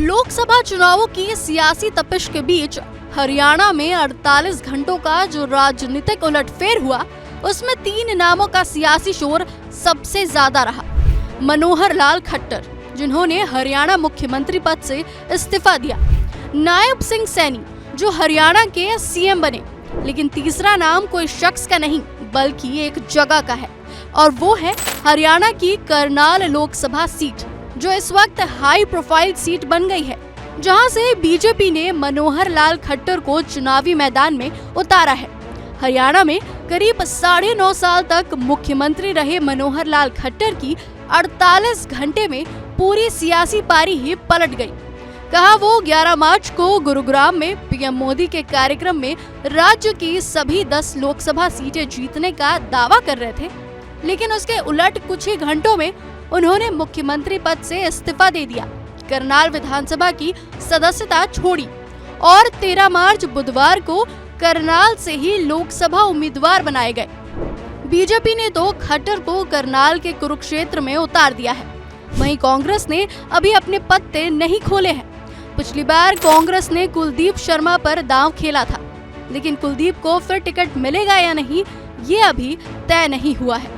लोकसभा चुनावों की सियासी तपिश के बीच हरियाणा में 48 घंटों का जो राजनीतिक उलटफेर हुआ, उसमें 3 नामों का सियासी शोर सबसे ज्यादा रहा। मनोहर लाल खट्टर, जिन्होंने हरियाणा मुख्यमंत्री पद से इस्तीफा दिया। नायब सिंह सैनी, जो हरियाणा के सीएम बने। लेकिन तीसरा नाम कोई शख्स का नहीं बल्कि एक जगह का है, और वो है हरियाणा की करनाल लोकसभा सीट, जो इस वक्त हाई प्रोफाइल सीट बन गई है, जहां से बीजेपी ने मनोहर लाल खट्टर को चुनावी मैदान में उतारा है। हरियाणा में करीब 9.5 साल तक मुख्यमंत्री रहे मनोहर लाल खट्टर की 48 घंटे में पूरी सियासी पारी ही पलट गई। कहा वो 11 मार्च को गुरुग्राम में पीएम मोदी के कार्यक्रम में राज्य की सभी 10 लोकसभा सीटें जीतने का दावा कर रहे थे, लेकिन उसके उलट कुछ ही घंटों में उन्होंने मुख्यमंत्री पद से इस्तीफा दे दिया, करनाल विधानसभा की सदस्यता छोड़ी और 13 मार्च बुधवार को करनाल से ही लोकसभा उम्मीदवार बनाए गए। बीजेपी ने तो खट्टर को करनाल के कुरुक्षेत्र में उतार दिया है। वहीं कांग्रेस ने अभी अपने पत्ते नहीं खोले हैं। पिछली बार कांग्रेस ने कुलदीप शर्मा पर दांव खेला था, लेकिन कुलदीप को फिर टिकट मिलेगा या नहीं, ये अभी तय नहीं हुआ है।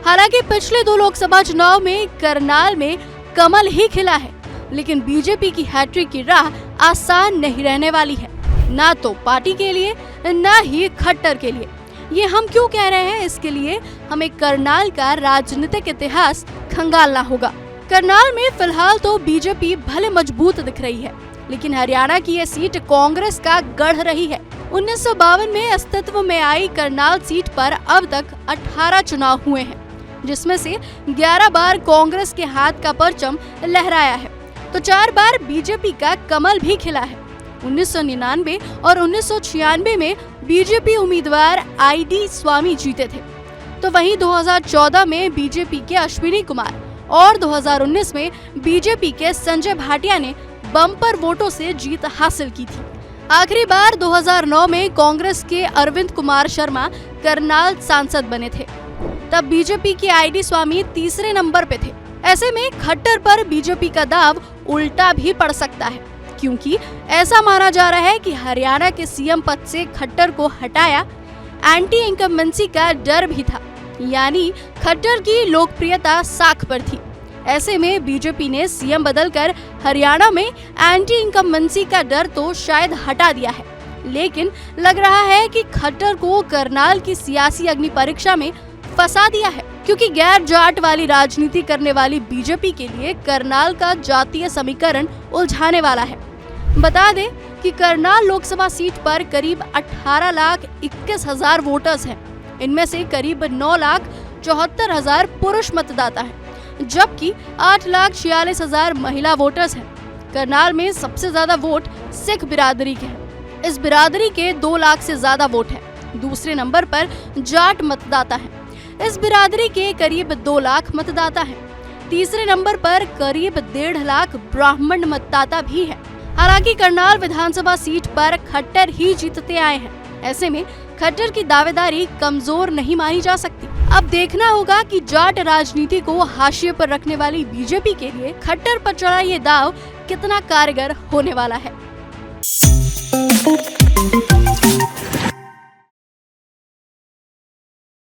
हालांकि पिछले 2 लोकसभा चुनाव में करनाल में कमल ही खिला है, लेकिन बीजेपी की हैट्रिक की राह आसान नहीं रहने वाली है, ना तो पार्टी के लिए ना ही खट्टर के लिए। ये हम क्यों कह रहे हैं, इसके लिए हमें करनाल का राजनीतिक इतिहास खंगालना होगा। करनाल में फिलहाल तो बीजेपी भले मजबूत दिख रही है, लेकिन हरियाणा की यह सीट कांग्रेस का गढ़ रही है। 1952 में अस्तित्व में आई करनाल सीट पर अब तक 18 चुनाव हुए हैं, जिसमें से 11 बार कांग्रेस के हाथ का परचम लहराया है, तो 4 बार बीजेपी का कमल भी खिला है। 1999 और 1996 में बीजेपी उम्मीदवार ID स्वामी जीते थे, तो वहीं 2014 में बीजेपी के अश्विनी कुमार और 2019 में बीजेपी के संजय भाटिया ने बम्पर वोटों से जीत हासिल की थी। आखिरी बार 2009 में कांग्रेस के अरविंद कुमार शर्मा करनाल सांसद बने थे, तब बीजेपी के ID स्वामी तीसरे नंबर पे थे। ऐसे में खट्टर पर बीजेपी का दाव उल्टा भी पड़ सकता है, क्योंकि ऐसा माना जा रहा है कि हरियाणा के सीएम पद से खट्टर को हटाया एंटी इनकम्बेंसी का डर भी था, यानी खट्टर की लोकप्रियता साख पर थी। ऐसे में बीजेपी ने सीएम बदलकर हरियाणा में एंटी इनकम्बेंसी का डर तो शायद हटा दिया है, लेकिन लग रहा है कि खट्टर को करनाल की सियासी अग्नि परीक्षा में फंसा दिया है, क्योंकि गैर जाट वाली राजनीति करने वाली बीजेपी के लिए करनाल का जातीय समीकरण उलझाने वाला है। बता दें कि करनाल लोकसभा सीट पर करीब 18,21,000 वोटर्स हैं। इनमें से करीब 9,74,000 पुरुष मतदाता हैं, जबकि 8,46,000 महिला वोटर्स हैं। करनाल में सबसे ज्यादा वोट सिख बिरादरी के हैं। इस बिरादरी के 2 लाख से ज्यादा वोट हैं। दूसरे नंबर पर जाट मतदाता हैं। इस बिरादरी के करीब 2 लाख मतदाता हैं। तीसरे नंबर पर करीब 1.5 लाख ब्राह्मण मतदाता भी हैं। हालांकि करनाल विधानसभा सीट पर खट्टर ही जीतते आए हैं। ऐसे में खट्टर की दावेदारी कमजोर नहीं मानी जा सकती। अब देखना होगा कि जाट राजनीति को हाशिए पर रखने वाली बीजेपी के लिए खट्टर पर चढ़ा ये दाव कितना कारगर होने वाला है।